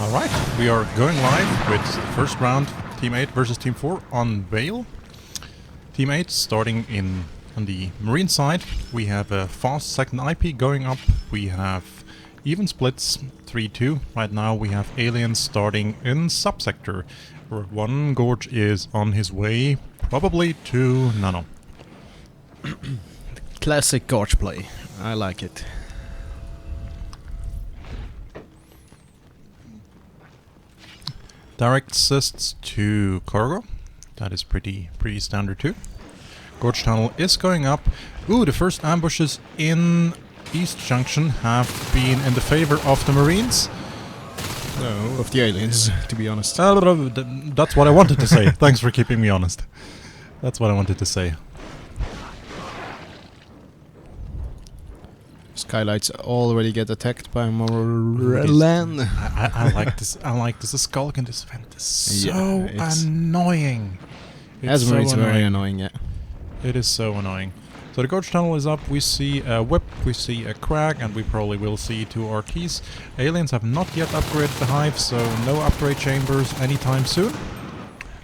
Alright, we are going live with the first round, Team 8 versus Team 4 on Vale. Team 8 starting on the Marine side. We have a fast second IP going up. We have even splits, 3-2. Right now we have aliens starting in subsector, where one Gorge is on his way, probably to Nano. Classic Gorge play. I like it. Direct assists to cargo. That is pretty standard too. Gorge tunnel is going up. Ooh, the first ambushes in East Junction have been in the favor of the Marines. No, of the aliens, to be honest. That's what I wanted to say. Thanks for keeping me honest. That's what I wanted to say. Skylights already get attacked by Morlan. I like this. I like this. The Skulk in this event is so annoying. As Marines, very annoying, yeah. It is so annoying. So the Gorge tunnel is up. We see a whip, we see a crag, and we probably will see 2 RTs. Aliens have not yet upgraded the hive, so no upgrade chambers anytime soon.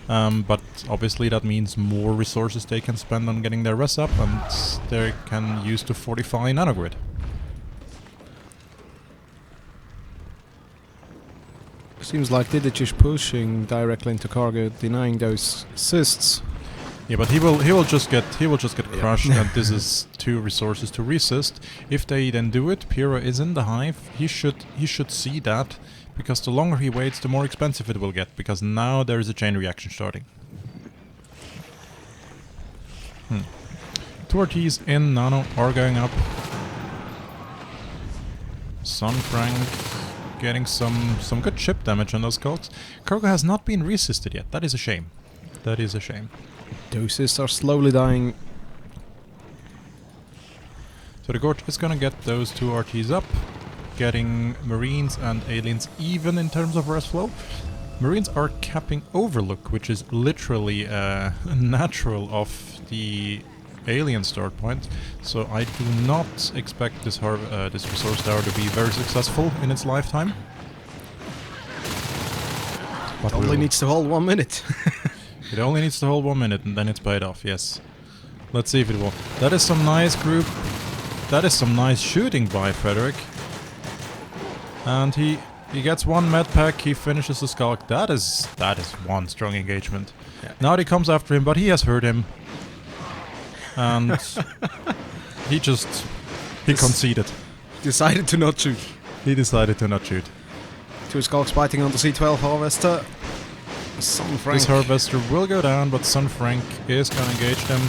But obviously that means more resources they can spend on getting their res up, and they can use to fortify nanogrid. Seems like Didic is pushing directly into cargo, denying those assists. Yeah, but he will just get crushed, and this is 2 resources to resist. If they then do it, Pyrrha is in the hive. He should see that, because the longer he waits, the more expensive it will get, because now there is a chain reaction starting. 2 RTs in Nano are going up. Sunfrank getting some good chip damage on those skulks. Cargo has not been resisted yet. That is a shame. That is a shame. Doses are slowly dying. So the Gorge is gonna get those 2 RTs up, getting Marines and aliens even in terms of res flow. Marines are capping Overlook, which is literally a natural of the alien start point. So I do not expect this resource tower to be very successful in its lifetime. But it only needs to hold 1 minute. It only needs to hold 1 minute and then it's paid off, yes. Let's see if it will. That is some nice group. That is some nice shooting by Frederick. And he gets 1 med pack, he finishes the Skulk. That is one strong engagement. Yeah. Now he comes after him, but he has hurt him. And he conceded. Decided to not shoot. He decided to not shoot. 2 Skulks biting on the C12 Harvester. Sunfrank. This Harvester will go down, but Sunfrank is gonna engage them.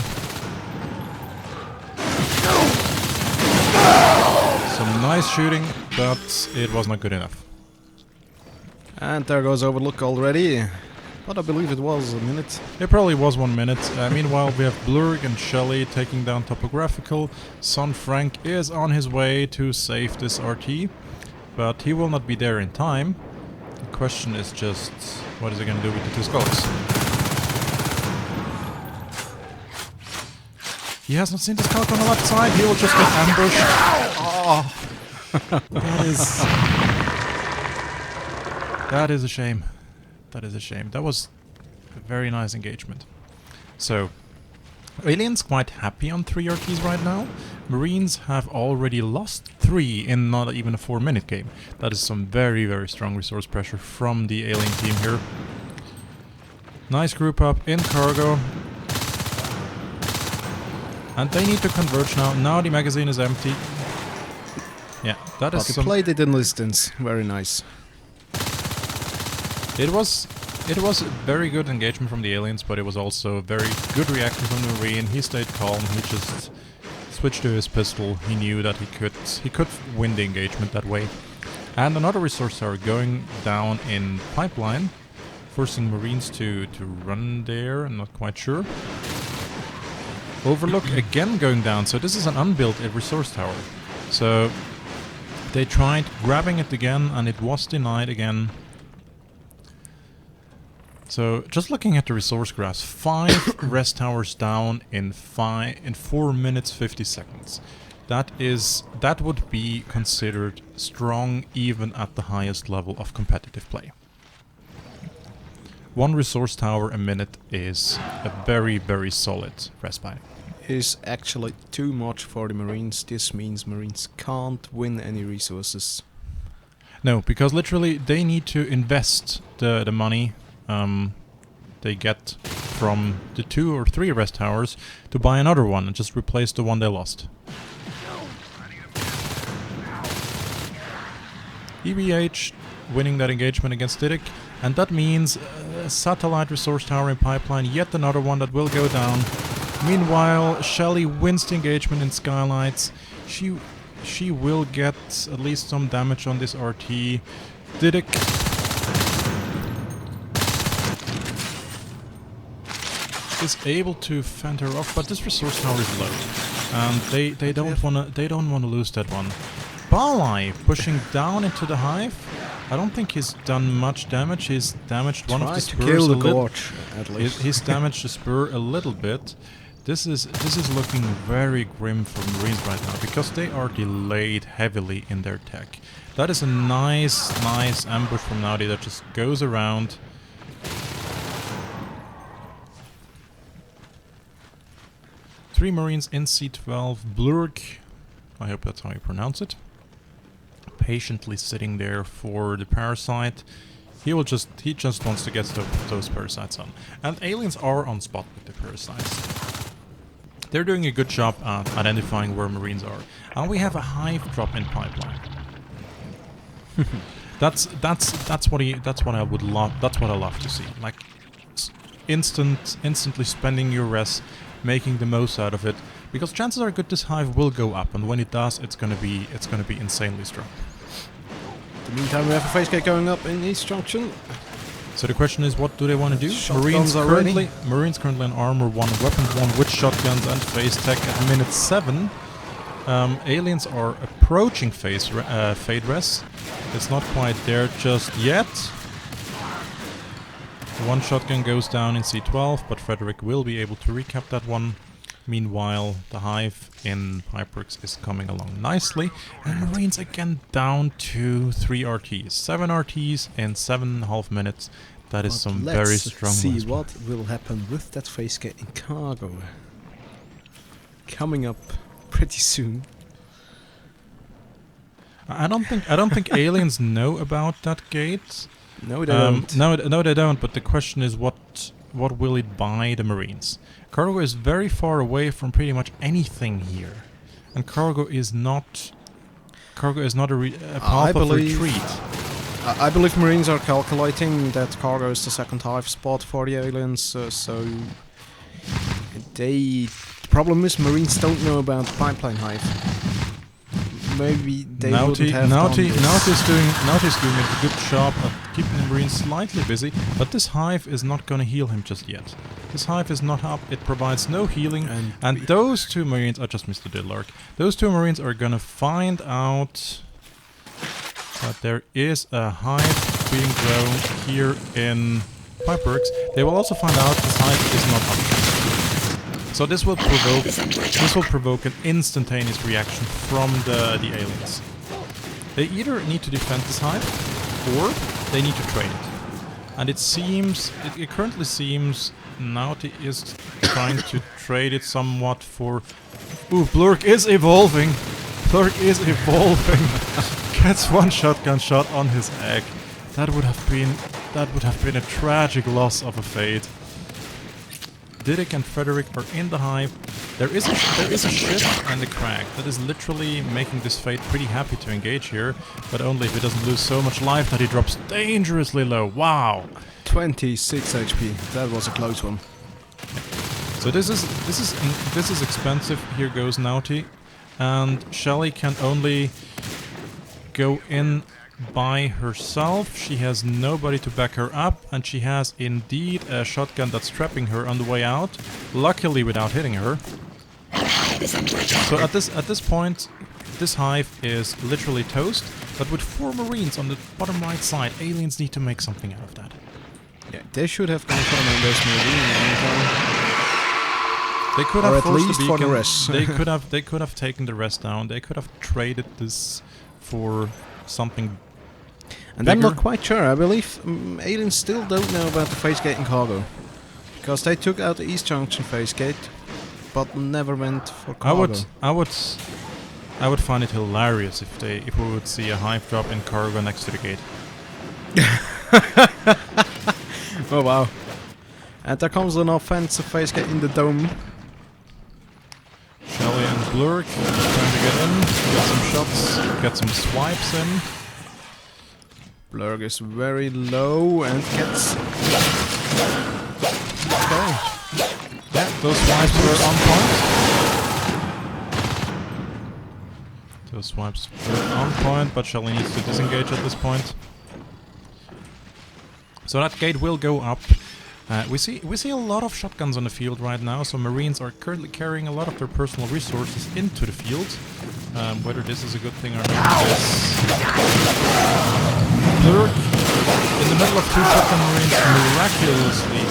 Some nice shooting, but it was not good enough. And there goes Overlook already. But I believe it was a minute. It probably was 1 minute. Meanwhile, we have Blurg and Shelly taking down Topographical. Sunfrank is on his way to save this RT, but he will not be there in time. The question is just, what is he going to do with the 2 Skulks? He has not seen the Skulk on the left side. He will just get ambushed. Oh. That is a shame. That is a shame. That was a very nice engagement. So, aliens quite happy on 3 RTs right now. Marines have already lost 3 in not even a 4-minute game. That is some very strong resource pressure from the alien team here. Nice group up in cargo. And they need to converge now. Now the magazine is empty. Yeah, that is some... played it in distance. Very nice. It was a very good engagement from the aliens, but it was also a very good reaction from the Marine. He stayed calm, he just switched to his pistol. He knew that he could win the engagement that way. And another resource tower going down in pipeline, forcing Marines to run there. I'm not quite sure. Overlook again going down. So this is an unbuilt resource tower. So they tried grabbing it again, and it was denied again. So just looking at the resource graphs, 5 rest towers down in 4 minutes 50 seconds. That would be considered strong even at the highest level of competitive play. 1 resource tower a minute is a very, very solid rest buy. Is actually too much for the Marines. This means Marines can't win any resources. No, because literally they need to invest the money they get from the 2 or 3 rest towers to buy another one and just replace the one they lost. EVH winning that engagement against Didic, and that means a satellite resource tower in pipeline, yet another one that will go down. Meanwhile, Shelly wins the engagement in Skylights. She will get at least some damage on this RT. Didic is able to fend her off, but this resource tower is low, and they don't wanna lose that one. Balai pushing down into the hive. I don't think he's done much damage. He's damaged one of the spurs. Kill the gorge, at least. He's damaged the spur a little bit. This is looking very grim for Marines right now, because they are delayed heavily in their tech. That is a nice ambush from Naudi that just goes around. Three Marines in C12. Blurk, I hope that's how you pronounce it, patiently sitting there for the parasite. He just wants to get those parasites on. And aliens are on spot with the parasites. They're doing a good job at identifying where Marines are. And we have a hive drop in pipeline. That's what I would love. That's what I love to see. Like instantly spending your res, making the most out of it, because chances are good this hive will go up, and when it does, it's gonna be insanely strong. In the meantime, we have a phase gate going up in East Junction. So the question is, what do they want to do? Shotguns already. Marines currently on armor 1, weapon 1 with shotguns and phase tech at minute 7. Aliens are approaching fade res. It's not quite there just yet. One shotgun goes down in C12, but Frederick will be able to recap that one. Meanwhile, the hive in Pipeworks is coming along nicely, and Marines again down to 3 RTs. 7 RTs in 7.5 minutes. That is some very strong. Let's see what will happen with that phase gate in cargo. Coming up pretty soon. I don't think aliens know about that gate. No, they don't. No, they don't. But the question is, what will it buy the Marines? Cargo is very far away from pretty much anything here, and cargo is not a path of retreat. I believe Marines are calculating that cargo is the second hive spot for the aliens, so the problem is Marines don't know about the pipeline hive. Maybe they wouldn't have Nauti's doing a good job of keeping the Marines slightly busy, but this hive is not going to heal him just yet. This hive is not up, it provides no healing, and those 2 Marines, I just missed the Diddlark, those 2 Marines are going to find out that there is a hive being grown here in Pipeworks. They will also find out this hive is not up. So this will provoke an instantaneous reaction from the aliens. They either need to defend this hive, or they need to trade it. And it currently seems Naughty is trying to trade it somewhat for... Ooh, Blurk is evolving! Blurk is evolving! Gets one shotgun shot on his egg. That would have been a tragic loss of a fade. Didic and Frederick are in the hive. There is a ship and a crack that is literally making this Fate pretty happy to engage here, but only if he doesn't lose so much life that he drops dangerously low. Wow, 26 HP. That was a close one. So this is expensive. Here goes Naughty, and Shelly can only go in by herself. She has nobody to back her up, and she has indeed a shotgun that's trapping her on the way out, luckily without hitting her. So at this point, this hive is literally toast, but with 4 Marines on the bottom right side, aliens need to make something out of that. Yeah, they should have gone for those Marines. They could Or have at forced least the for the beacon. rest. They could have taken the rest down. They could have traded this for something. And I'm bigger. not quite sure. I believe aliens still don't know about the phase gate in cargo, because they took out the East Junction phase gate, but never went for cargo. I would find it hilarious if we would see a hive drop in cargo next to the gate. Oh wow! And there comes an offensive phase gate in the dome. Shelly and Blurk trying to get in, get some shots, get some swipes in. Blurg is very low and gets... Okay. Yeah, those swipes were on point. Those swipes were on point, but Shelly needs to disengage at this point. So that gate will go up. We see a lot of shotguns on the field right now, so Marines are currently carrying a lot of their personal resources into the field. Whether this is a good thing or not is... Blurk, in the middle of 2 shotgun Marines, miraculously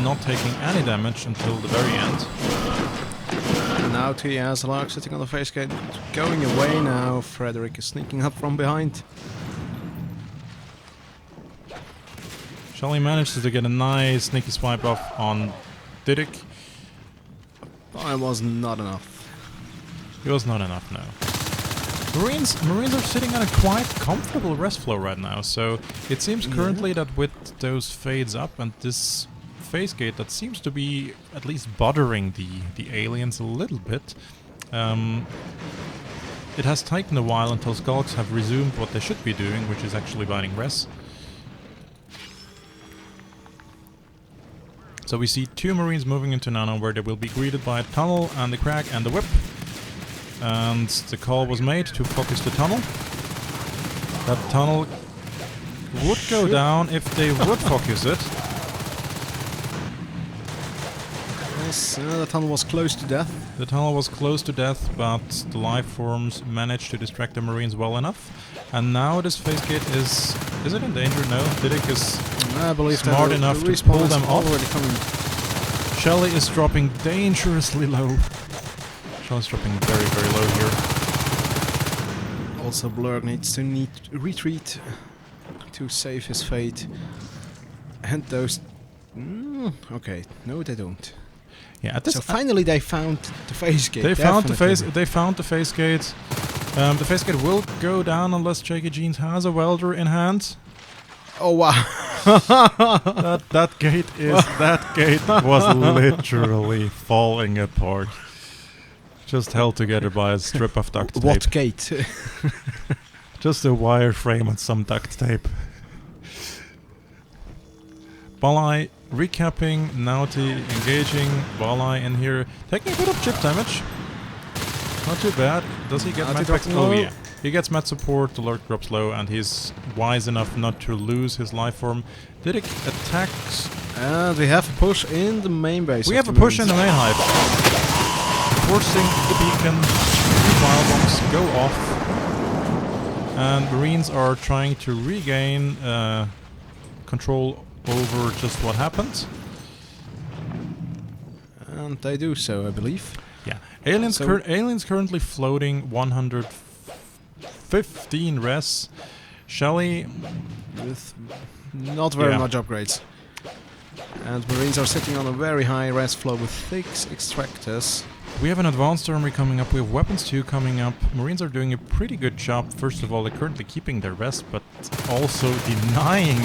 not taking any damage until the very end. And now T.S. Lark sitting on the face gate, going away now. Frederick is sneaking up from behind. Shelly manages to get a nice sneaky swipe off on Didic. But it was not enough. It was not enough, no. Marines are sitting on a quite comfortable rest flow right now, so it seems currently that with those fades up and this phase gate that seems to be at least bothering the aliens a little bit, it has taken a while until Skulks have resumed what they should be doing, which is actually buying res. So we see 2 Marines moving into Nano, where they will be greeted by a tunnel and the crack and the whip. And the call was made to focus the tunnel. That tunnel would go down if they would focus it. Yes, the tunnel was close to death. The tunnel was close to death, but the life forms managed to distract the Marines well enough. And now this phase gate is it in danger? No, Didic is I believe smart enough to pull them off. Coming. Shelly is dropping dangerously low. Shelly's dropping very, very low here. Also, Blurg needs to retreat to save his fate. And those... okay, no they don't. Yeah, at this so finally they found the phase gate. They found the phase gate. The phase gate will go down unless Jakey Jeans has a welder in hand. Oh wow! that gate was literally falling apart. Just held together by a strip of duct tape. What gate? Just a wire frame and some duct tape. Balai recapping, Naughty engaging, Balai in here, taking a bit of chip damage. Not too bad. Does he get med? Oh yeah. He gets med support, the Lord drops low, and he's wise enough not to lose his life form. Didic attacks. And we have a push in the main base. We have a push in the main hive. Forcing the beacon, 2 fire bombs go off. And Marines are trying to regain control over just what happened. And they do so, I believe. Yeah. Aliens currently floating 115 res. Shelly with not very much upgrades. And Marines are sitting on a very high res flow with 6 extractors. We have an advanced armory coming up, we have weapons 2 coming up. Marines are doing a pretty good job. First of all, they're currently keeping their rest, but also denying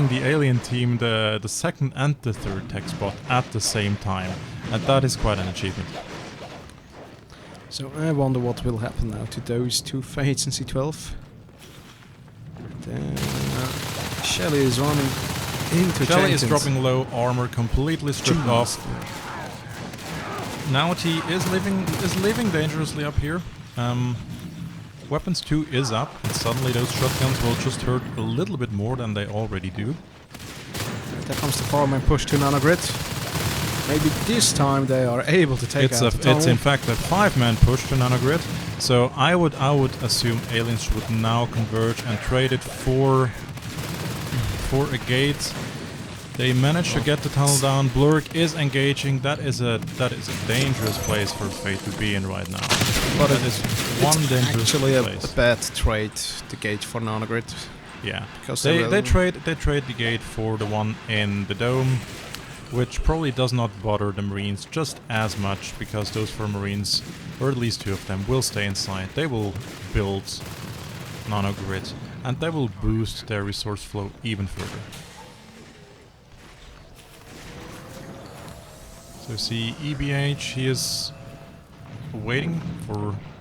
the alien team the second and the third tech spot at the same time. And that is quite an achievement. So I wonder what will happen now to those 2 fates in C12. Shelly is running into Shelly is Jenkins. dropping low, armor completely stripped off. Naughty is living dangerously up here. Weapons 2 is up, and suddenly those shotguns will just hurt a little bit more than they already do. There comes the 4-man push to Nanogrid. Maybe this time they are able to take out the tunnel. It's in fact a 5-man push to Nanogrid. So I would assume aliens would now converge and trade it for a gate. They managed to get the tunnel down. Blurk is engaging. That is a dangerous place for Fate to be in right now. But it is one dangerous actually place. a bad trade, the gate for Nanogrid. Yeah, because they trade the gate for the one in the dome, which probably does not bother the Marines just as much, because those 4 Marines, or at least 2 of them, will stay inside. They will build Nanogrid, and they will boost their resource flow even further. So see EBH, he is waiting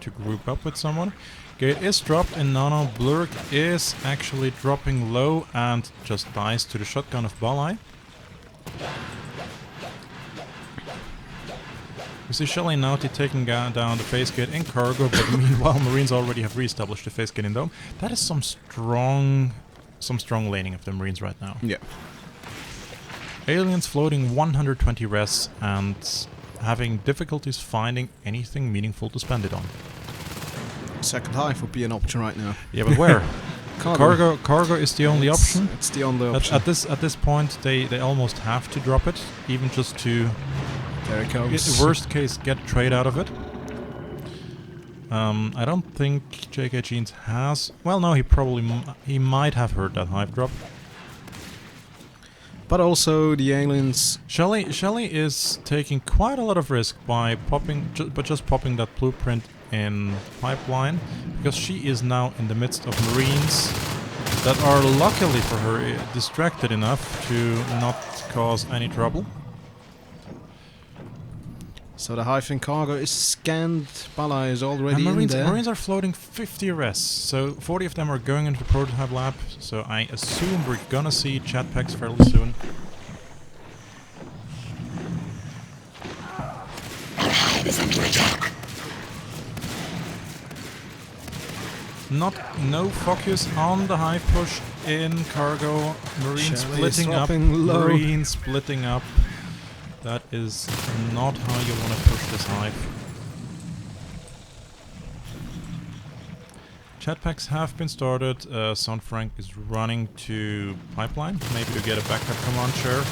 to group up with someone. Gate is dropped in Nano. Blurk is actually dropping low and just dies to the shotgun of Balai. We see Shelly and Naughty taking down the face gate in cargo, but meanwhile Marines already have re-established the face gate in dome. That is some strong laning of the Marines right now. Yeah. Aliens floating 120 res and having difficulties finding anything meaningful to spend it on. Second hive would be an option right now. Yeah, but where? Cargo is the only option. It's the only option. At this point, they almost have to drop it, even just to, there it comes. Worst case, get a trade out of it. I don't think JK Jeans has. Well, no, he might have heard that hive drop. But also the aliens. Shelly is taking quite a lot of risk by just popping that blueprint in pipeline, because she is now in the midst of Marines that are, luckily for her, distracted enough to not cause any trouble. So the hive in cargo is scanned. Bala is already and in there. Marines are floating 50 res, so 40 of them are going into the prototype lab, so I assume we're gonna see chat packs fairly soon. Our hive is under attack. No focus on the hive push in cargo. Marines Shelly splitting up. low. Marines splitting up. That is not how you want to push this hive. Chat packs have been started. Sound Frank is running to pipeline, maybe to get a backup command share.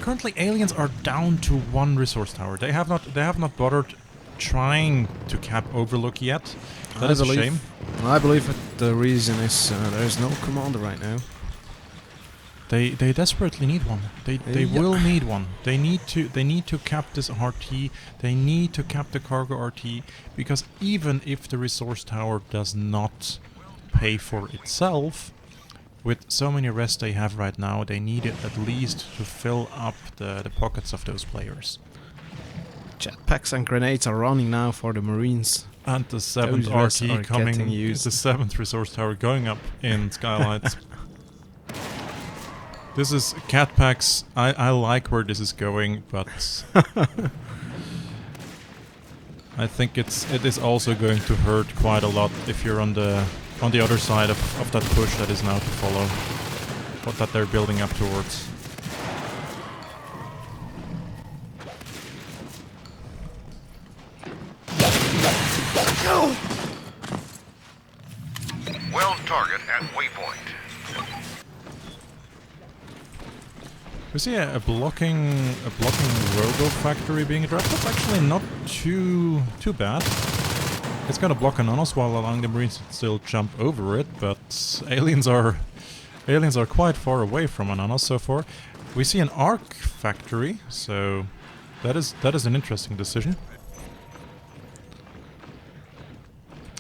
Currently, aliens are down to 1 resource tower. They have not bothered trying to cap Overlook yet. That is a shame. I believe that the reason is there is no commander right now. They desperately need one. They will need one. They need to cap this RT. They need to cap the cargo RT, because even if the resource tower does not pay for itself, with so many rests they have right now, they need it at least to fill up the pockets of those players. Jetpacks and grenades are running now for the Marines. And the 7th Those RT are coming, getting used. the 7th resource tower going up in Skylights. This is cat packs. I like where this is going, but I think it is also going to hurt quite a lot if you're on the other side of that push that is now to follow, what that they're building up towards. Well target at waypoint. We see a blocking robo factory being dropped. That's actually not too bad. It's gonna block Anonos while allowing the Marines to still jump over it, but aliens are quite far away from Anonos so far. We see an arc factory, so that is an interesting decision.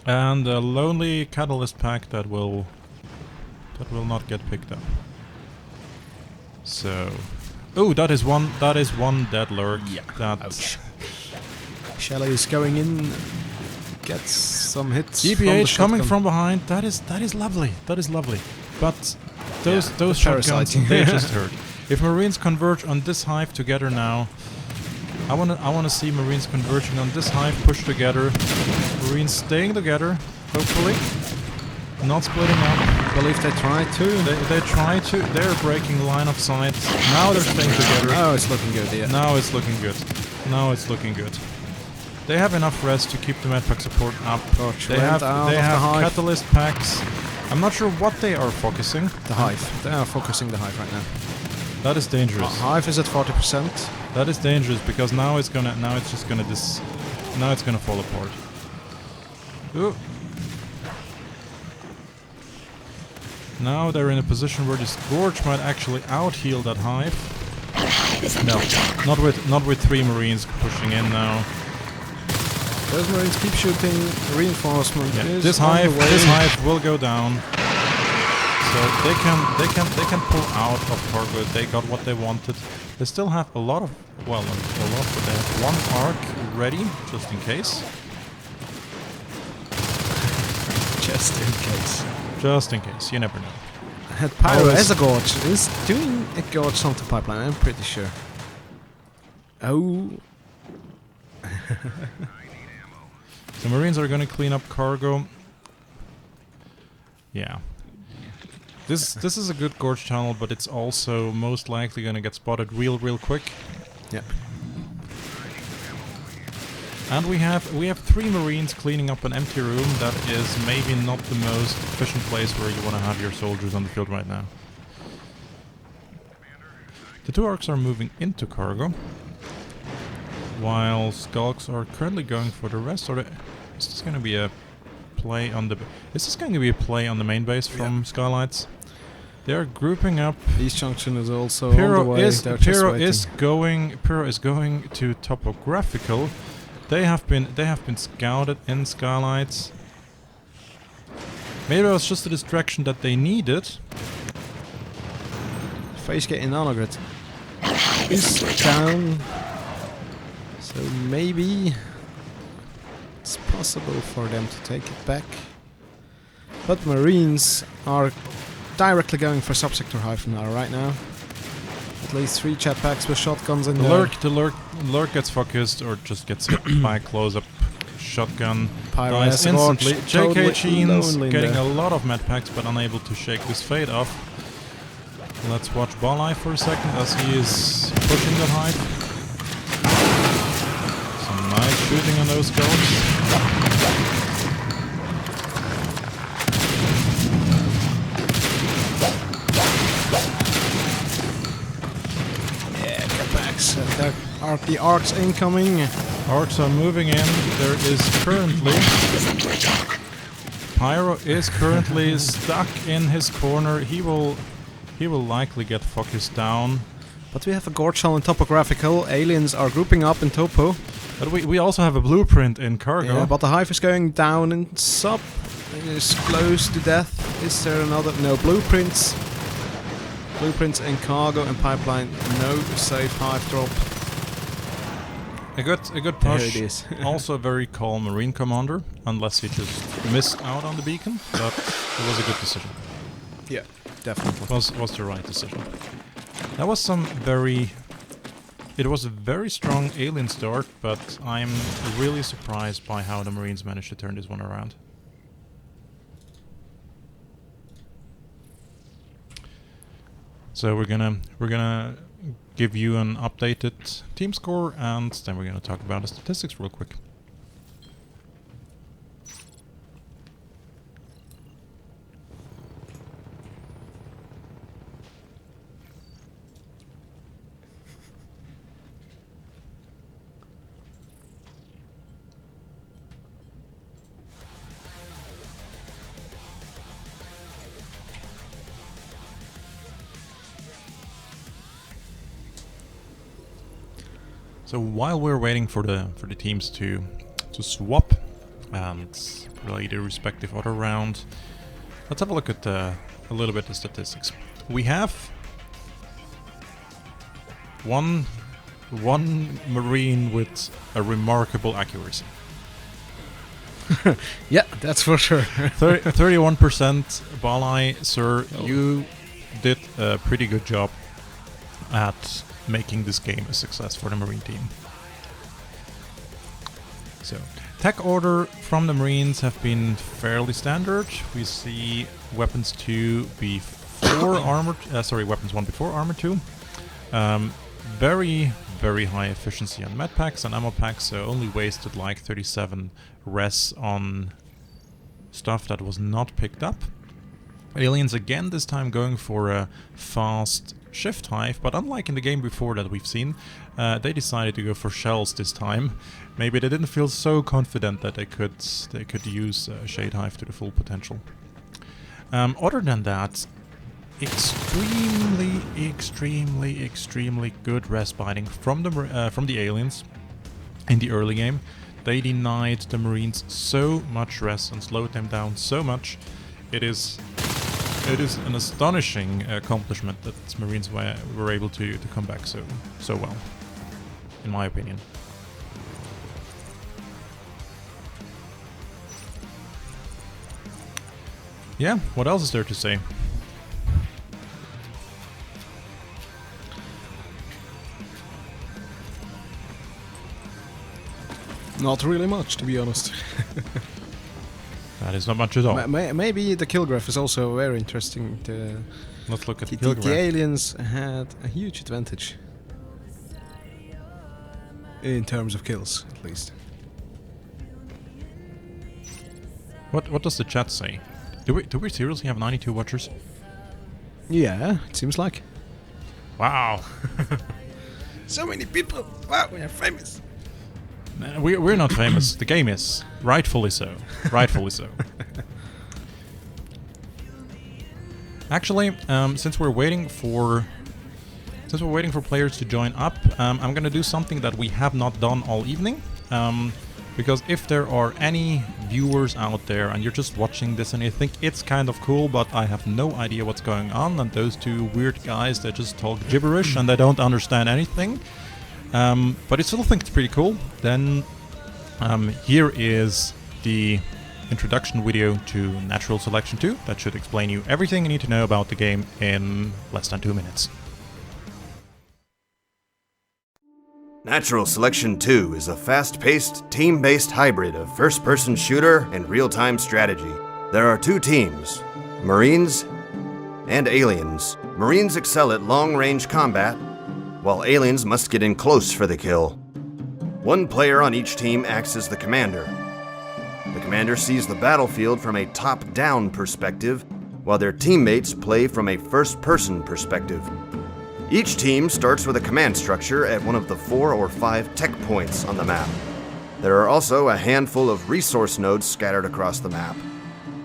And a lonely catalyst pack that will not get picked up. So, oh, that is one dead lurk. Yeah. That Shelly is going in, gets some hits. EPH coming from behind. That is lovely. That is lovely. But those shotguns, parasiting. they just hurt. If Marines converge on this hive together now, I wanna see Marines converging on this hive, push together. Marines staying together, hopefully. Not splitting up. I believe they try to. They try to. They're breaking line of sight. Now they're staying together. Now it's looking good, yeah. Now it's looking good. Now it's looking good. They have enough rest to keep the medpack support up. Torch They went have out they of the have hive. catalyst packs. I'm not sure what they are focusing. The hive. They are focusing the hive right now. That is dangerous. Hive is at 40%. That is dangerous because now it's just gonna fall apart. Ooh. Now they're in a position where this Scourge might actually out-heal that hive. No, not with 3 Marines pushing in now. Those Marines keep shooting. Reinforcement Yeah, is this on the way. hive will go down. So they can pull out of cargo. They got what they wanted. They still have a lot of, well, not a lot, but they have 1 arc ready just in case. Just in case. Just in case, you never know. Had Pyro Always- as a gorge. Is doing a gorge on the pipeline, I'm pretty sure. Oh. The Marines are gonna clean up cargo. Yeah. This is a good gorge tunnel, but it's also most likely gonna get spotted real quick. Yeah. And we have 3 Marines cleaning up an empty room. That is maybe not the most efficient place where you want to have your soldiers on the field right now. The 2 arcs are moving into cargo, while Skulks are currently going for the rest. Or is this going to be a play on the? Is this going to be a play on the main base from Skylights? They are grouping up. East Junction is also on the way. They're just Pyro waiting. is going to topographical. They have been scouted in Skylights. Maybe it was just a distraction that they needed. Face getting nanogrid is down. So maybe it's possible for them to take it back. But Marines are directly going for subsector hive now, right now. At least 3 chat packs with shotguns in there. The lurk gets focused or just gets hit by a close-up shotgun. Pyro Dies has a gorge, instantly. totally JK Cheens lonely in getting there. a lot of med packs but unable to shake this fade off. Let's watch Balai for a second as he is pushing the hive. Some nice shooting on those guns. Yeah, chat packs. There are the arcs incoming. Arcs are moving in. There is currently... Pyro is currently stuck in his corner. He will likely get focused down. But we have a gorge shell in topographical. Aliens are grouping up in topo. But we also have a blueprint in cargo. Yeah, but the hive is going down in sub. It is close to death. Is there another? No, blueprints. Blueprints in cargo and pipeline. No safe hive drop. A good There push. it is. Also a very calm Marine commander, unless he just missed out on the beacon. But it was a good decision. Yeah, definitely. Was the right decision. That was some very... It was a very strong alien start, but I'm really surprised by how the Marines managed to turn this one around. So we're gonna give you an updated team score, and then we're gonna talk about the statistics real quick. So while we're waiting for the teams to swap and play the respective other round, let's have a look at a little bit the statistics. We have one Marine with a remarkable accuracy. Yeah, that's for sure. 31% Balai, sir, you did a pretty good job at making this game a success for the Marine team. So, tech order from the Marines have been fairly standard. We see weapons 2 before armor, weapons 1 before armor 2. Very high efficiency on med packs and ammo packs, so only wasted like 37 res on stuff that was not picked up. Aliens again this time going for a fast shift hive, but unlike in the game before that we've seen, they decided to go for shells this time. Maybe they didn't feel so confident that they could use shade hive to the full potential. Other than that, extremely good res binding from the aliens in the early game. They denied the Marines so much res and slowed them down so much. It is an astonishing accomplishment that Marines were able to come back so well, in my opinion. Yeah, what else is there to say? Not really much, to be honest. That is not much at all. Maybe the kill graph is also very interesting. Let's look at the kill graph. The aliens had a huge advantage. In terms of kills, at least. What does the chat say? Do we seriously have 92 watchers? Yeah, it seems like. Wow. So many people! Wow, we are famous! We're not famous. The game is. Rightfully so. Rightfully so. Actually, since we're waiting for players to join up, I'm gonna do something that we have not done all evening. Because if there are any viewers out there and you're just watching this and you think it's kind of cool, but I have no idea what's going on, and those two weird guys that just talk gibberish and they don't understand anything, but you still think it's pretty cool, then here is the introduction video to Natural Selection 2 that should explain you everything you need to know about the game in less than 2 minutes. Natural Selection 2 is a fast-paced, team-based hybrid of first-person shooter and real-time strategy. There are 2 teams, Marines and Aliens. Marines excel at long-range combat, while Aliens must get in close for the kill. 1 player on each team acts as the commander. The commander sees the battlefield from a top-down perspective, while their teammates play from a first-person perspective. Each team starts with a command structure at one of the 4 or 5 tech points on the map. There are also a handful of resource nodes scattered across the map.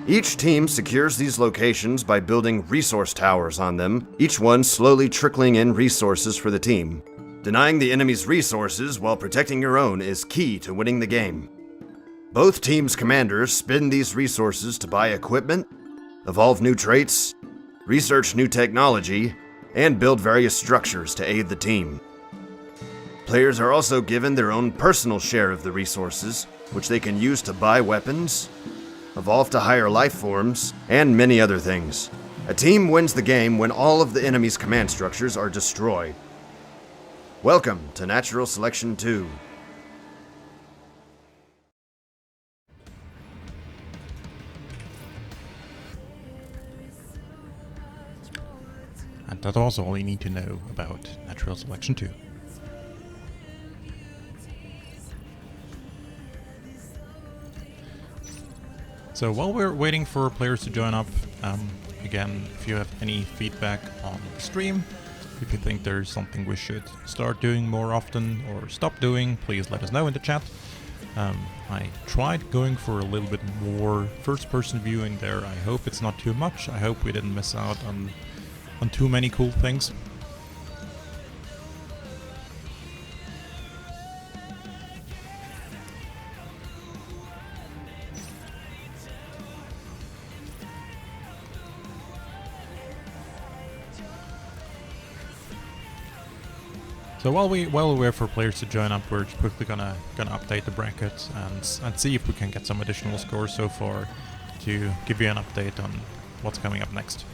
Each team secures these locations by building resource towers on them, each one slowly trickling in resources for the team. Denying the enemy's resources while protecting your own is key to winning the game. Both teams' commanders spend these resources to buy equipment, evolve new traits, research new technology, and build various structures to aid the team. Players are also given their own personal share of the resources, which they can use to buy weapons, evolve to higher life forms, and many other things. A team wins the game when all of the enemy's command structures are destroyed. Welcome to Natural Selection 2. And that's also all you need to know about Natural Selection 2. So while we're waiting for players to join up, again, if you have any feedback on the stream, if you think there's something we should start doing more often or stop doing, please let us know in the chat. I tried going for a little bit more first-person viewing there. I hope it's not too much. I hope we didn't miss out on too many cool things. So while we wait for players to join up, we're just quickly gonna update the bracket and see if we can get some additional scores so far to give you an update on what's coming up next.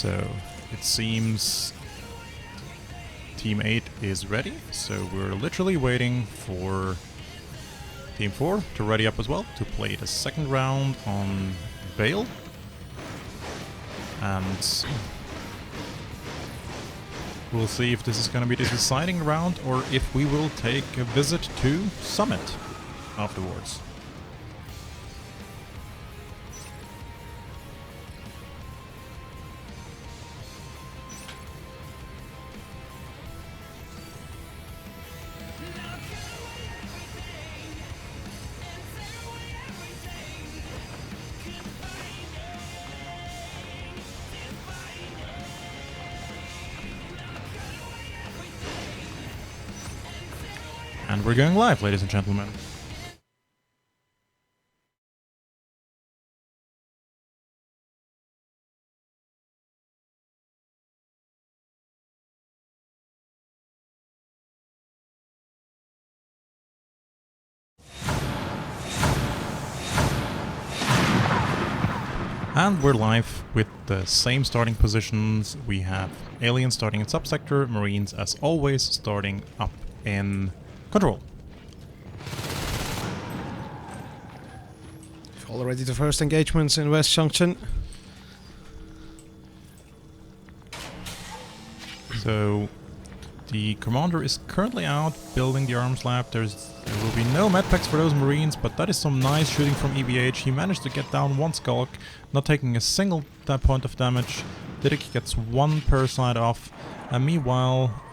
So it seems Team 8 is ready, so we're literally waiting for Team 4 to ready up as well to play the second round on Bale. And we'll see if this is going to be the deciding round or if we will take a visit to Summit afterwards. And we're going live, ladies and gentlemen. And we're live with the same starting positions. We have aliens starting in subsector, Marines as always starting up in control. Already the first engagements in West Junction. So the commander is currently out building the arms lab. There will be no medpacks for those Marines, but that is some nice shooting from EBH. He managed to get down one Skulk, not taking a single point of damage. Didik gets one parasite off, and meanwhile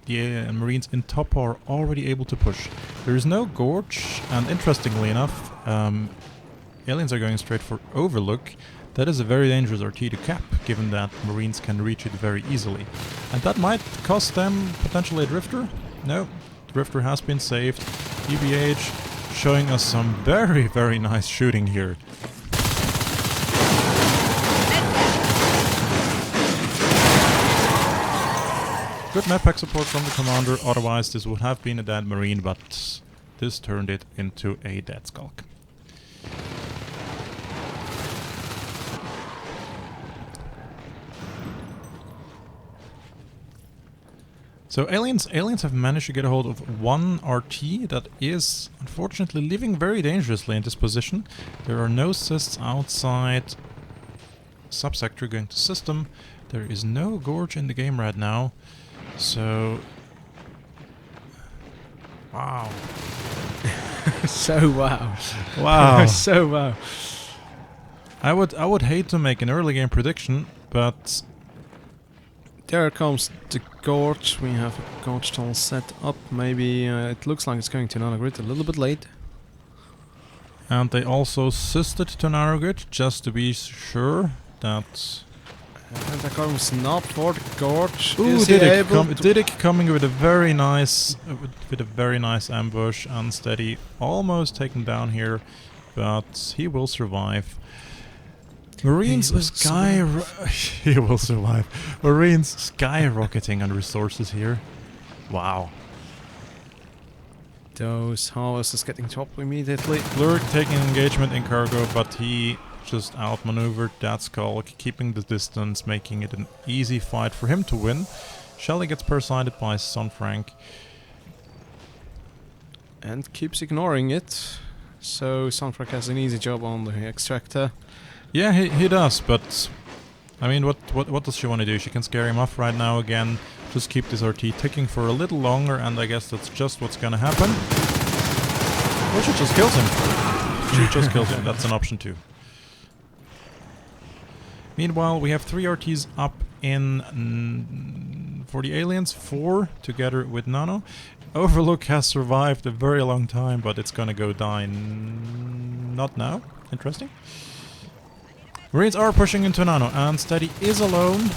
the Marines in top are already able to push. There is no Gorge, and interestingly enough, aliens are going straight for Overlook. That is a very dangerous RT to cap, given that Marines can reach it very easily. And that might cost them potentially a Drifter. No, Drifter has been saved. EBH showing us some very, very nice shooting here. Good medpack support from the commander, otherwise this would have been a dead Marine, but this turned it into a dead Skulk. So aliens have managed to get a hold of one RT that is unfortunately living very dangerously in this position. There are no cysts outside subsector going to system. There is no Gorge in the game right now. So wow. So wow. Wow. So wow. I would hate to make an early game prediction, but there comes the Gorge. We have a Gorge tunnel set up. Maybe it looks like it's going to Nanogrid a little bit late. And they also systed to Nanogrid just to be sure that. And there comes not for the Gorge. Ooh, Is he able Didik coming with a very nice ambush. Unsteady, almost taken down here, but he will survive. Marines he will survive. Marines skyrocketing on resources here. Wow. Those harvesters getting top immediately. Blurk taking engagement in cargo, but he just outmaneuvered that Skulk, keeping the distance, making it an easy fight for him to win. Shelly gets parasited by Sunfrank. And keeps ignoring it. So Sunfrank has an easy job on the extractor. Yeah, he does, but I mean, what does she want to do? She can scare him off right now again, just keep this RT ticking for a little longer, and I guess that's just what's gonna happen. Well, she just kills him. She just kills him, that's an option too. Meanwhile, we have 3 RTs up in for the aliens, 4 together with Nano. Overlook has survived a very long time, but it's gonna go die not now. Interesting. Marines are pushing into Nano, and Steady is alone.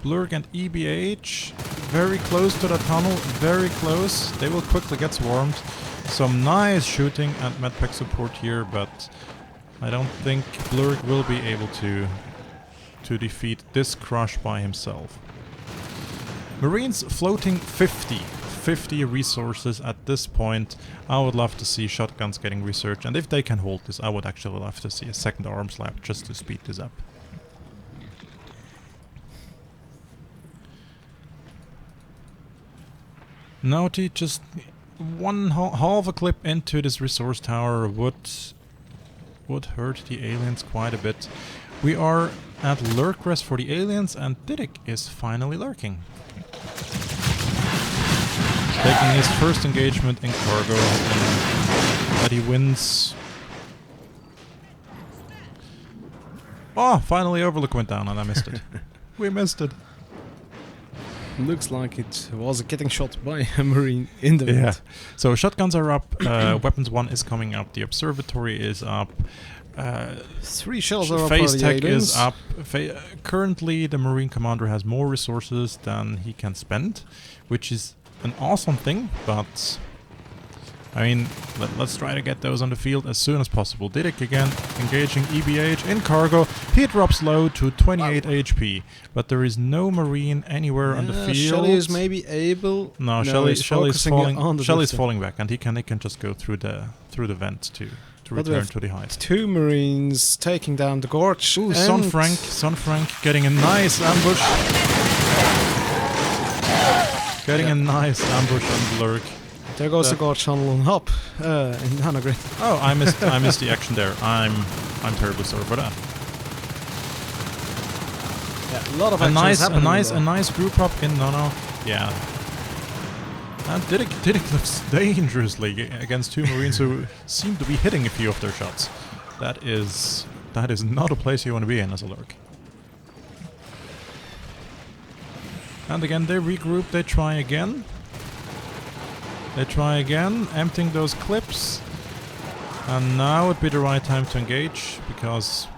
Blurg and EBH very close to the tunnel, very close. They will quickly get swarmed. Some nice shooting and medpack support here, but I don't think Blurg will be able to defeat this crush by himself. Marines floating 50 resources at this point. I would love to see shotguns getting researched, and if they can hold this, I would actually love to see a second arms lab just to speed this up. Naughty just half a clip into this resource tower would hurt the aliens quite a bit. We are at lurk rest for the aliens, and Didik is finally lurking. Taking his first engagement in cargo, that he wins. Oh, finally Overlook went down and I missed it. We missed it. Looks like it was getting shot by a Marine in the Yeah. wind. So shotguns are up, weapons 1 is coming up, the observatory is up, 3 shells are up for phase the tech aliens. is up. Currently the Marine commander has more resources than he can spend, which is an awesome thing, but I mean, let's try to get those on the field as soon as possible. Didik again, engaging EBH in cargo. He drops low to 28 HP, but there is no Marine anywhere on the field. Shelly is maybe able... No, he's Shelly's focusing on the Shelly's distance. falling back, and he can just go through the vent to But we return have to the height. 2 Marines taking down the gorge. Ooh, and Son Frank getting a nice ambush. Getting a nice ambush on the lurk. There goes the gorge tunnel on hop in Nanogrid. Oh, I missed the action there. I'm terribly sorry for that. Yeah, a lot of A action is happening a though. nice group up in Nono. Yeah. And Didik lives dangerously against 2 Marines who seem to be hitting a few of their shots. That is not a place you want to be in as a lurk. And again, they regroup, they try again. They try again, emptying those clips. And now would be the right time to engage, because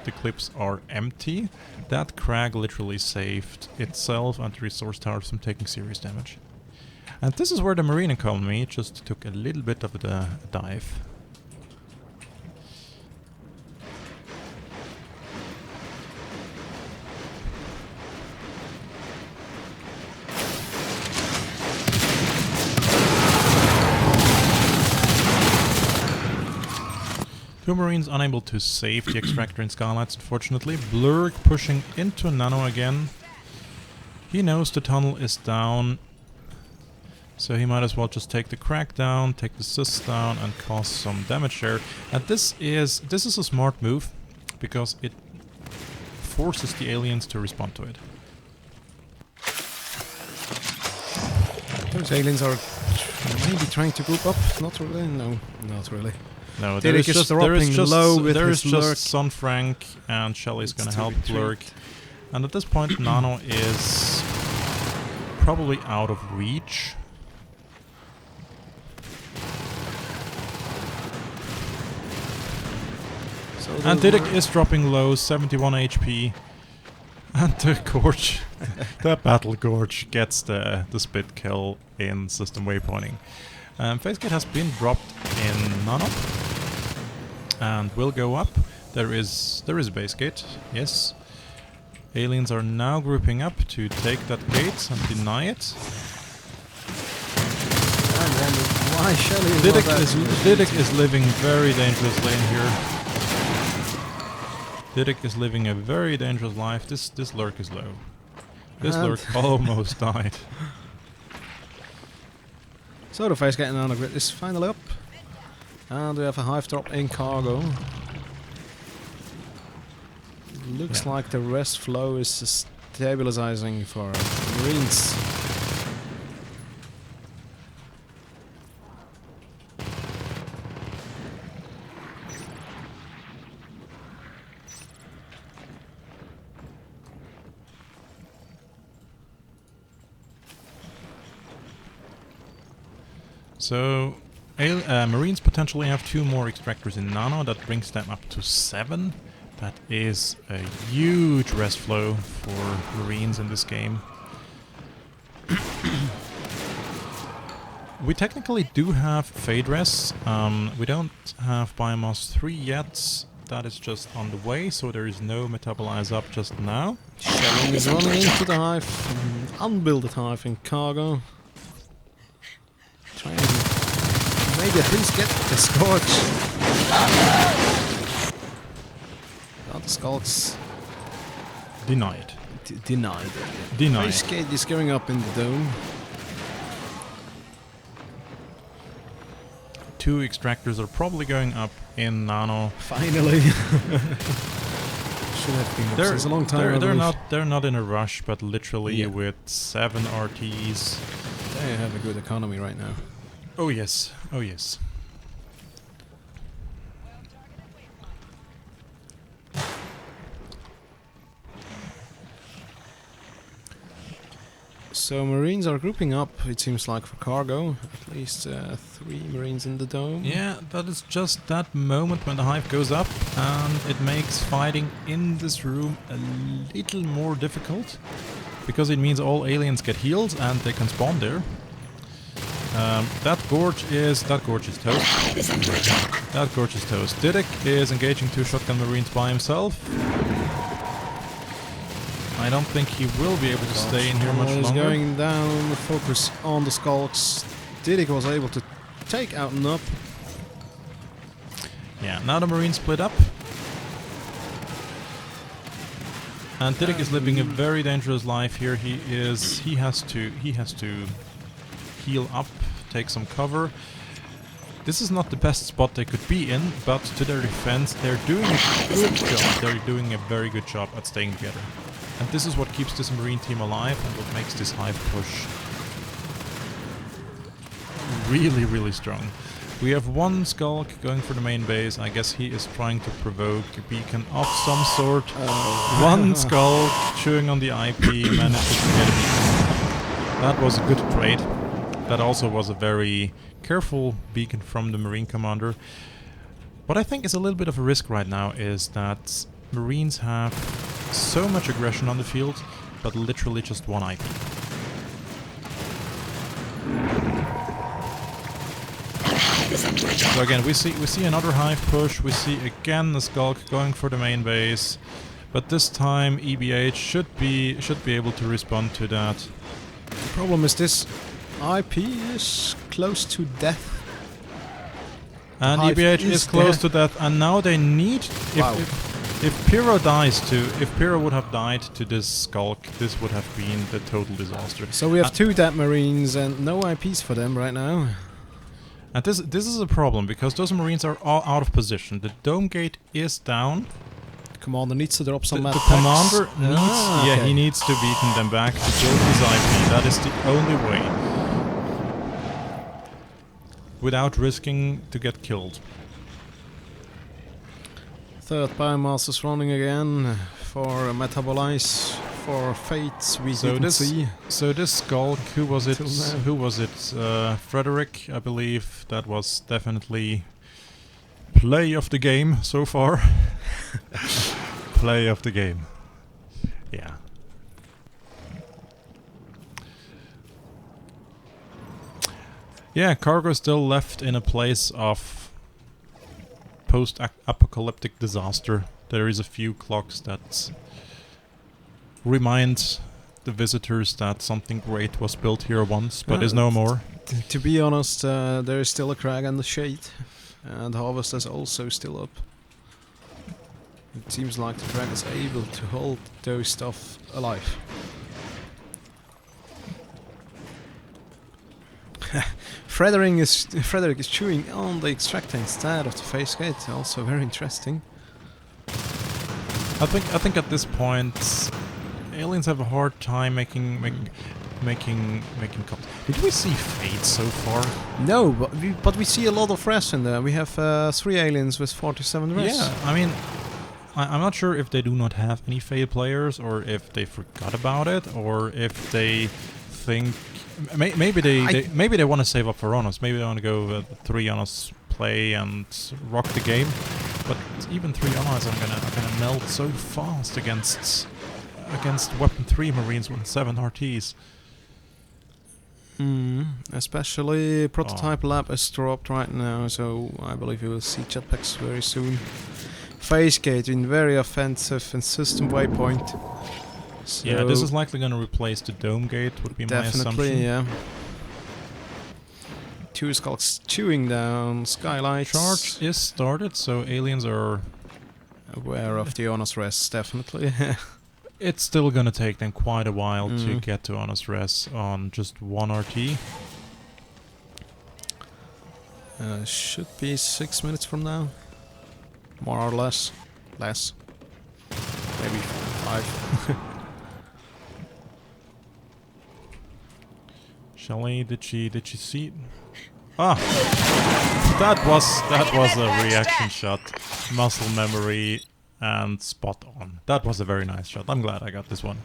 the clips are empty. That crag literally saved itself and the resource towers from taking serious damage. And this is where the Marine economy just took a little bit of a dive. Two Marines unable to save the extractor in Skylights, unfortunately. Blurg pushing into Nano again. He knows the tunnel is down, so he might as well just take the crack down, take the sys down, and cause some damage there. And this is a smart move, because it forces the aliens to respond to it. Those aliens are maybe trying to group up. Not really. No, not really. No, Didik there is is just dropping low with his just lurk. Son Frank, and Shelly's gonna to help retreat. Lurk. And at this point, Nano is probably out of reach. So And the Didik is dropping low, 71 HP. And the Gorge, the Battle Gorge gets the split kill in system waypointing. Facegate has been dropped in Nano and will go up. There is a base gate, yes. Aliens are now grouping up to take that gate and deny it. And then why Shelly is Didik is living very dangerously in here. Didik is living a very dangerous life. This lurk is low. This And- lurk almost died. So the face getting on the grid is finally up. And we have a hive drop in cargo. Looks Yeah. like the rest flow is stabilizing for Marines. So, Marines potentially have 2 more extractors in Nano. That brings them up to 7. That is a huge rest flow for Marines in this game. We technically do have Fade rests. We don't have Biomass 3 yet. That is just on the way, so there is no Metabolize up just now. Shelling is running into the hive, unbuilded hive in cargo. Trying to maybe at least get the Scorch. Well, the Skulks Denied. denied. Denied. Facegate is going up in the dome. 2 extractors are probably going up in Nano. Finally. Should have been up since a long time. I believe. They're not in a rush, but literally Yeah. with 7 RTs. They have a good economy right now. Oh yes, oh yes. So Marines are grouping up, it seems like, for cargo. At least 3 Marines in the dome. Yeah, that is just that moment when the hive goes up, and it makes fighting in this room a little more difficult, because it means all aliens get healed and they can spawn there. That gorge is toast. That gorge is toast. Didic is engaging 2 shotgun Marines by himself. I don't think he will be able to stay in here much He's longer. going down, focus on the skulks. Didic was able to take out Nup. Yeah, now the Marines split up. And Didic is living a very dangerous life here. He has to heal up, take some cover. This is not the best spot they could be in, but to their defense, they're doing a good job. They're doing a very good job at staying together. And this is what keeps this Marine team alive and what makes this hive push really, really strong. We have 1 Skulk going for the main base. I guess he is trying to provoke a beacon of some sort. 1 Skulk chewing on the IP, manages to get a beacon. That was a good trade. That also was a very careful beacon from the Marine commander. What I think is a little bit of a risk right now is that Marines have so much aggression on the field, but literally just 1 IP. So again, we see another hive push. We see again the Skulk going for the main base, but this time EBH should be able to respond to that. The problem is this IP is close to death. And hive EBH is close dead. to that, and now they need. Wow. If Pyro dies if Pyro would have died to this Skulk, this would have been the total disaster. So we have 2 dead Marines and no IPs for them right now. And this is a problem, because those Marines are all out of position. The dome gate is down. Commander needs to drop some The mad commander packs. needs Okay. he needs to beaten them back to kill his IP. That is the only way. Without risking to get killed. 3rd Biomaster's running again for Metabolize, for Fates, we didn't see. So this Skulk, who was it? Till now. Who was it? Frederick, I believe. That was definitely play of the game so far. Play of the game. Yeah. Yeah, cargo is still left in a place of post-apocalyptic disaster. There is a few clocks that remind the visitors that something great was built here once, but is no more. To be honest, there is still a crag and the shade, and Harvest is also still up. It seems like the crag is able to hold those stuff alive. Frederick is chewing on the extractor instead of the face gate. Also very interesting. I think at this point, aliens have a hard time making calls. Did we see Fate so far? No, but we see a lot of res in there. We have 3 aliens with 47 res. Yeah, I mean, I'm not sure if they do not have any Fate players, or if they forgot about it, or if they think maybe they want to save up for Honors. Maybe they want to go 3 Honors play and rock the game. But even 3 Honors are gonna melt so fast against Weapon 3 Marines with 7 RTs. Especially Prototype Lab is dropped right now, so I believe we will see jetpacks very soon. Phase gate in very offensive and system waypoint. So Yeah, this is likely going to replace the dome gate, would be my assumption. definitely, yeah. 2 skulks chewing down skylights. Charge is started, so aliens are... Aware of the honest rest, definitely. It's still going to take them quite a while to get to honest res on just 1 RT. Should be 6 minutes from now. More or less. Less. Maybe 5. Shelly, did she see? Ah, that was a reaction shot, muscle memory, and spot on. That was a very nice shot. I'm glad I got this one.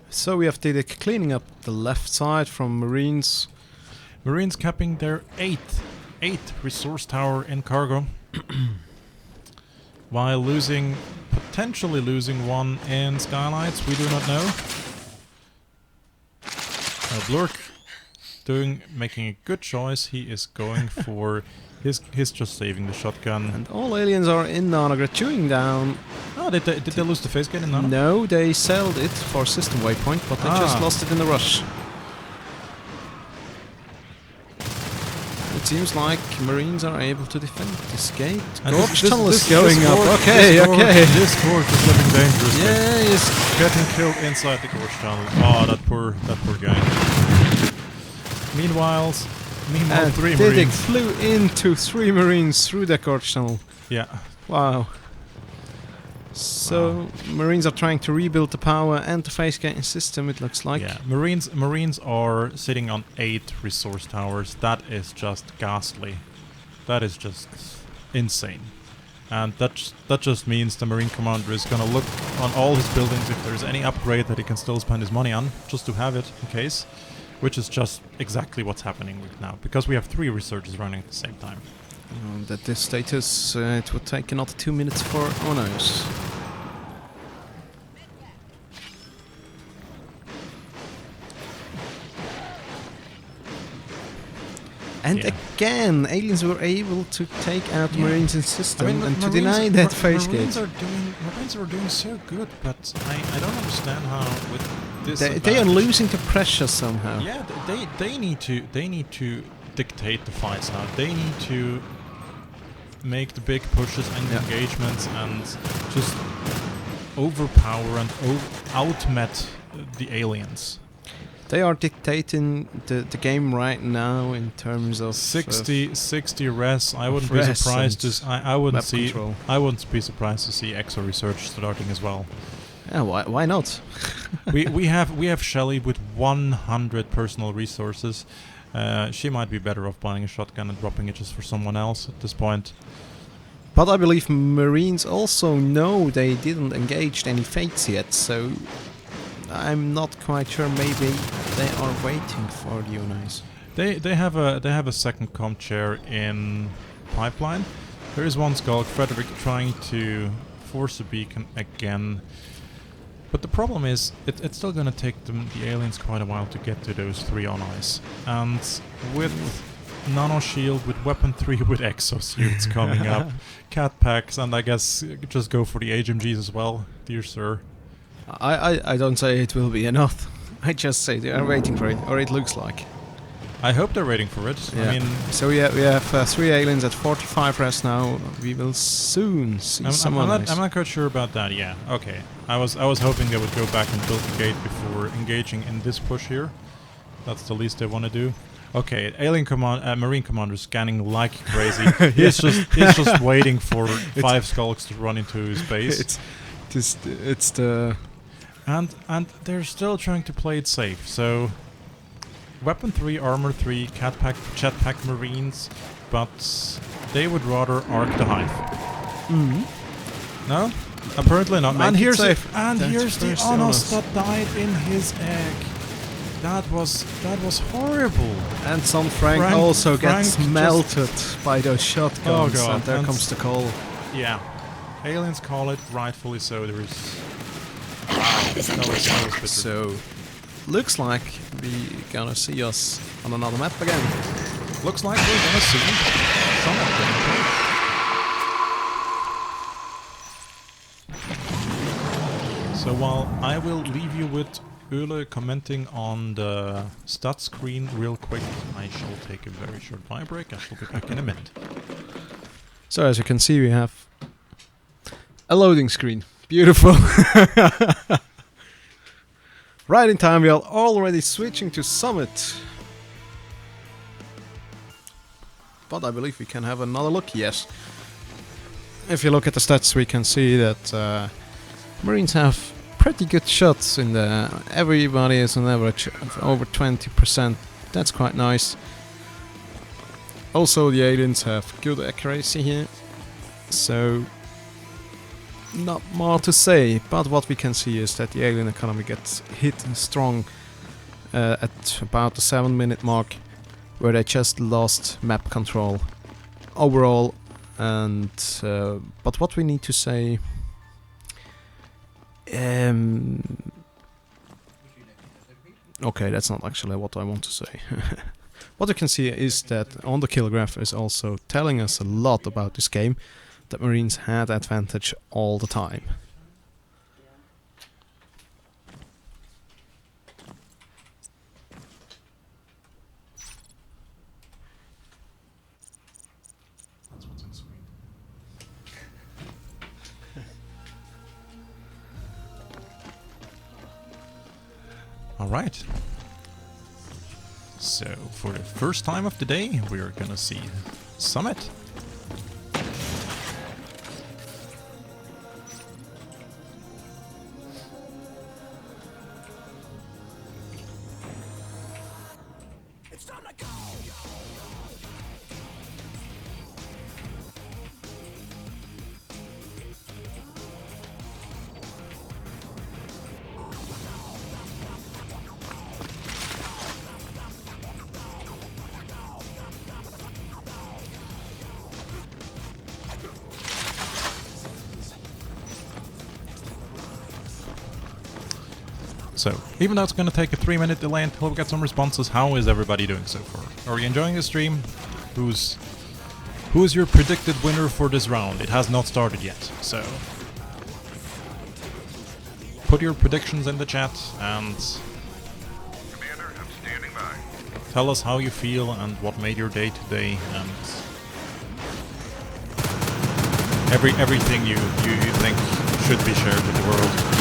So we have Didik cleaning up the left side from Marines. Marines capping their eighth resource tower in cargo, while potentially losing one in skylights. We do not know. Blurk making a good choice. He is going for he's just saving the shotgun. And all aliens are in Nanagra chewing down. Oh, did they lose the face gate in Nana? No, they sold it for system waypoint, but they just lost it in the rush. It seems like Marines are able to defend this gate. Gorge tunnel is going up. Okay. This gorge is looking dangerous. Yeah, he's getting killed inside the gorge tunnel. Oh, that poor guy. Meanwhile, 3 Didik Marines flew into 3 Marines through the gorge tunnel. Yeah. Wow. So Marines are trying to rebuild the power and the face gating system, it looks like. Yeah, Marines are sitting on 8 resource towers. That is just ghastly. That is just insane. And that just means the Marine commander is gonna look on all his buildings if there's any upgrade that he can still spend his money on, just to have it in case. Which is just exactly what's happening right now, because we have 3 researchers running at the same time. At this status, it would take another 2 minutes for honors. And again, aliens were able to take out Marines in system and to deny that face gate. Marines are doing so good, but I don't understand how with this. They are losing the pressure somehow. Yeah, they need to dictate the fights now. They need to make the big pushes and engagements and just overpower and outmet the aliens. They are dictating the game right now in terms of 60 res. I wouldn't be surprised to I wouldn't be surprised to see EXO research starting as well. Yeah, why not? we have Shelly with 100 personal resources. She might be better off buying a shotgun and dropping it just for someone else at this point. But I believe Marines also know they didn't engage any fates yet, so I'm not quite sure. Maybe they are waiting for the UNIs. They have a second comp chair in pipeline. There is one Skulk, Frederick, trying to force a beacon again. But the problem is, it's still gonna take the aliens quite a while to get to those 3 on ice. And with Nano Shield, with Weapon 3, with exosuits coming up, cat packs, and I guess just go for the HMGs as well, dear sir. I don't say it will be enough. I just say they are waiting for it, or it looks like. I hope they're waiting for it. Yeah. I mean, so we have 3 aliens at 45 res now. We will soon see someone. I'm not quite sure about that. Yeah. Okay. I was hoping they would go back and build the gate before engaging in this push here. That's the least they want to do. Okay, Marine commander scanning like crazy. He's just waiting for 5 Skulks to run into his base. It's the and they're still trying to play it safe. So Weapon 3, Armor 3, Jetpack Marines, but they would rather arc the hive. No? Apparently not. And here's the Onos that died in his egg. That was horrible. And some Frank also gets melted by those shotguns. Oh god! And there comes the call. Yeah, aliens call it, rightfully so. There is. So, looks like we gonna see us on another map again. Looks like we're gonna see some of them. So while I will leave you with Ule commenting on the stat screen real quick, I shall take a very short vibe break. I shall be back in a minute. So as you can see, we have a loading screen. Beautiful. Right in time, we are already switching to Summit. but I believe we can have another look, yes. If you look at the stats, we can see that Marines have pretty good shots in the... Everybody is on average of over 20%. That's quite nice. Also, the aliens have good accuracy here, so not more to say, but what we can see is that the alien economy gets hit strong at about the 7-minute mark, where they just lost map control overall. And but what we need to say, okay, that's not actually what I want to say. What you can see is that on the kill graph is also telling us a lot about this game, that Marines had advantage all the time. All right. So, for the first time of the day, we're gonna see Summit. So, even though it's going to take a 3-minute delay until we get some responses, how is everybody doing so far? Are you enjoying the stream? Who's your predicted winner for this round? It has not started yet, so put your predictions in the chat and Commander, I'm standing by. tell us how you feel and what made your day today, and everything you think should be shared with the world.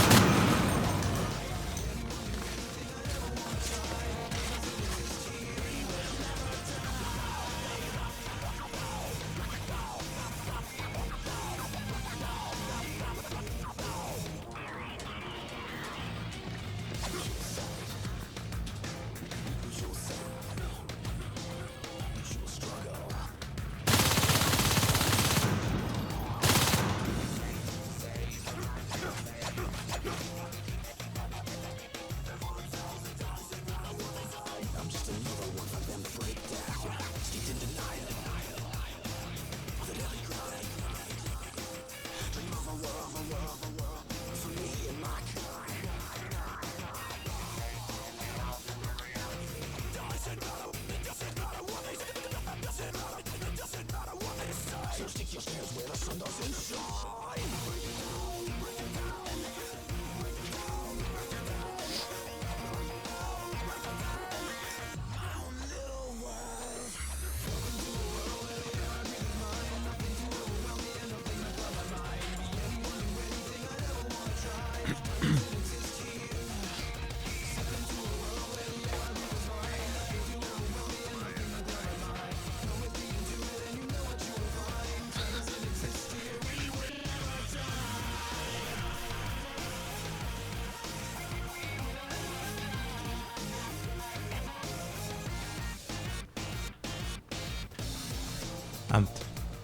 And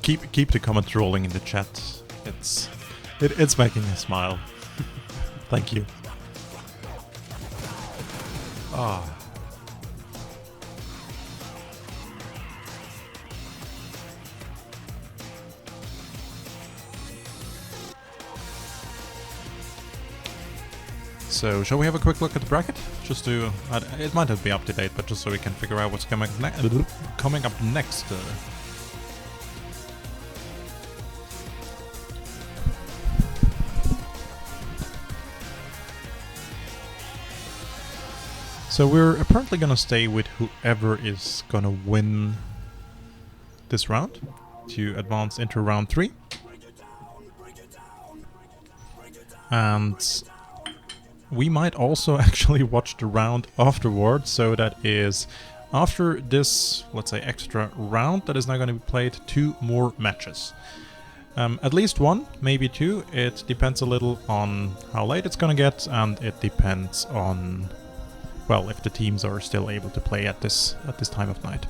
keep the comments rolling in the chat. It's making me smile. Thank you. Ah. So, shall we have a quick look at the bracket? Just to... it might not be up to date, but just so we can figure out what's coming up next. So we're apparently gonna stay with whoever is gonna win this round to advance into round 3. And we might also actually watch the round afterwards, so that is after this, let's say, extra round that is now going to be played, 2 more matches. At least 1, maybe 2. It depends a little on how late it's going to get, and it depends on, well, if the teams are still able to play at this time of night.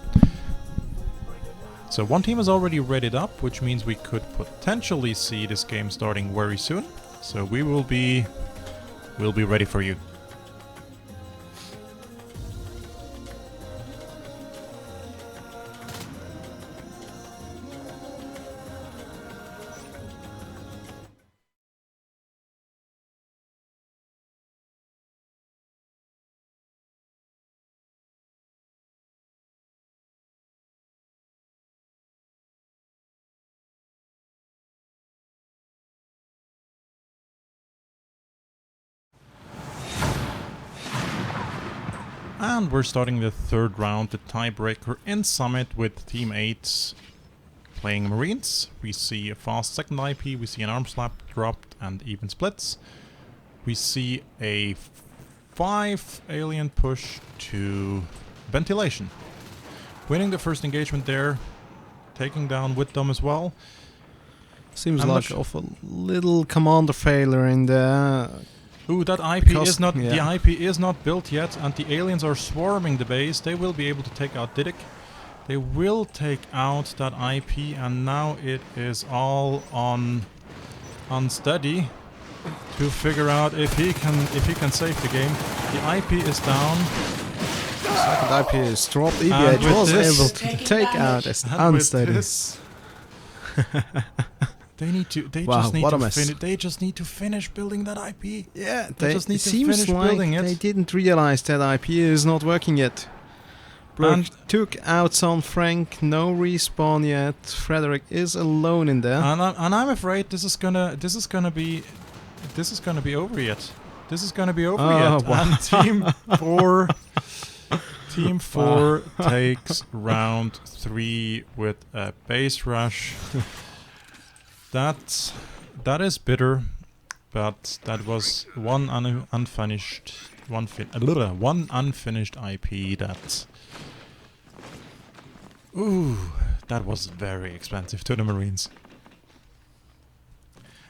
So 1 team is already readied up, which means we could potentially see this game starting very soon. So we'll be ready for you. And we're starting the 3rd round, the tiebreaker in Summit, with Team 8 playing Marines. We see a fast second IP, we see an arm slap dropped and even splits. We see a 5 alien push to ventilation. Winning the first engagement there, taking down with them as well. Seems I'm not like of a little commander failure in the... Ooh, that IP Because- is not yeah. the IP is not built yet, and the aliens are swarming the base. They will be able to take out Didic. They will take out that IP, and now it is all on Unsteady to figure out if he can save the game. The IP is down. Second IP is dropped. And EBH with was this- able to take out as And with unsteady. this, they need to. They Wow, just need what a to mess. finish. They just need to finish building that IP. Yeah, They just need it to seems finish like building it. they didn't realize that IP is not working yet. Blur And- took out Son Frank, no respawn yet. Frederick is alone in there. And I'm afraid this is gonna be over yet. This is gonna be over Oh, yet. wow. And Team 4 takes round 3 with a base rush. That is bitter, but that was one unfinished IP that. Ooh, that was very expensive to the Marines.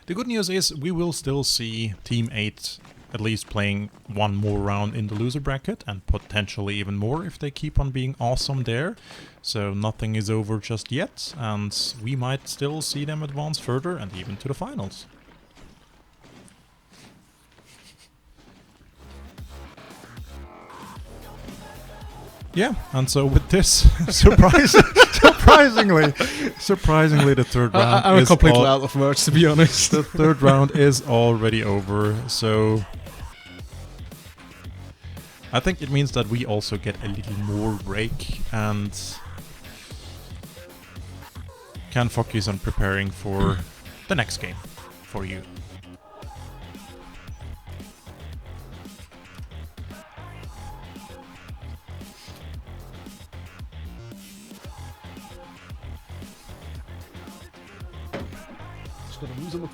The good news is we will still see Team 8 at least playing 1 more round in the loser bracket, and potentially even more if they keep on being awesome there. So nothing is over just yet, and we might still see them advance further and even to the finals. Yeah, and so with this, surprisingly, the 3rd round I'm is completely all- out of words, to be honest. the 3rd round is already over, so I think it means that we also get a little more break and can focus on preparing for the next game for you. Just gonna lose him.